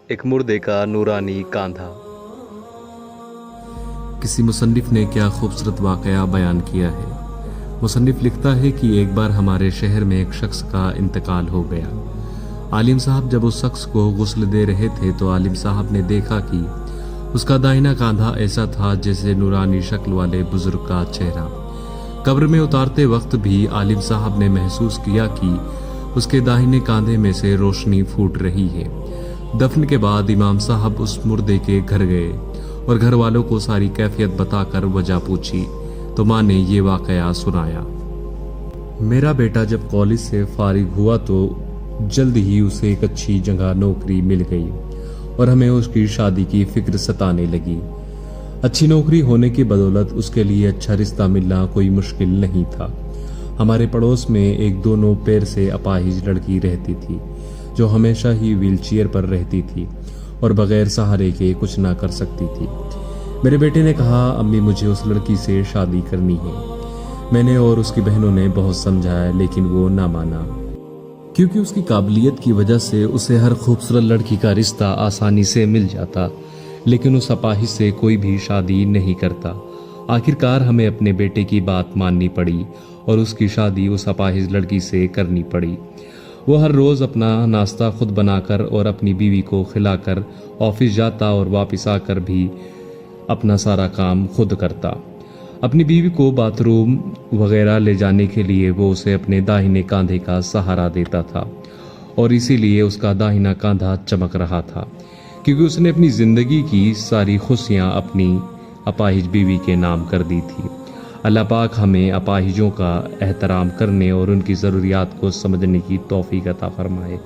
ایک مردے کا نورانی کاندھا۔ کسی مصنف نے کیا خوبصورت واقعہ بیان کیا ہے۔ مصنف لکھتا ہے کہ ایک بار ہمارے شہر میں ایک شخص کا انتقال ہو گیا۔ عالم صاحب جب اس شخص کو غسل دے رہے تھے تو عالم صاحب نے دیکھا کہ اس کا داہنا کاندھا ایسا تھا جیسے نورانی شکل والے بزرگ کا چہرہ۔ قبر میں اتارتے وقت بھی عالم صاحب نے محسوس کیا کہ اس کے داہنے کاندھے میں سے روشنی پھوٹ رہی ہے۔ دفن کے بعد امام صاحب اس مردے کے گھر گئے اور گھر والوں کو ساری کیفیت بتا کر وجہ پوچھی تو ماں نے یہ واقعہ سنایا۔ میرا بیٹا جب کالج سے فارغ ہوا تو جلد ہی اسے ایک اچھی جگہ نوکری مل گئی اور ہمیں اس کی شادی کی فکر ستانے لگی۔ اچھی نوکری ہونے کی بدولت اس کے لیے اچھا رشتہ ملنا کوئی مشکل نہیں تھا۔ ہمارے پڑوس میں ایک دونوں پیر سے اپاہج لڑکی رہتی تھی جو ہمیشہ ہی ویل چیئر پر رہتی تھی اور بغیر سہارے کے کچھ نہ کر سکتی تھی۔ میرے بیٹے نے کہا، امی مجھے اس لڑکی سے شادی کرنی ہے۔ میں نے اور اس کی بہنوں نے بہت سمجھایا لیکن وہ نہ مانا، کیونکہ اس کی قابلیت کی وجہ سے اسے ہر خوبصورت لڑکی کا رشتہ آسانی سے مل جاتا، لیکن اس اپاہج سے کوئی بھی شادی نہیں کرتا۔ آخرکار ہمیں اپنے بیٹے کی بات ماننی پڑی اور اس کی شادی اس اپاہج لڑکی سے کرنی پڑی۔ وہ ہر روز اپنا ناشتہ خود بنا کر اور اپنی بیوی کو کھلا کر آفس جاتا اور واپس آ کر بھی اپنا سارا کام خود کرتا۔ اپنی بیوی کو باتھ روم وغیرہ لے جانے کے لیے وہ اسے اپنے داہنے کاندھے کا سہارا دیتا تھا اور اسی لیے اس کا داہنا کاندھا چمک رہا تھا، کیونکہ اس نے اپنی زندگی کی ساری خوشیاں اپنی اپاہج بیوی کے نام کر دی تھی۔ اللہ پاک ہمیں اپاہجوں کا احترام کرنے اور ان کی ضروریات کو سمجھنے کی توفیق عطا فرمائے۔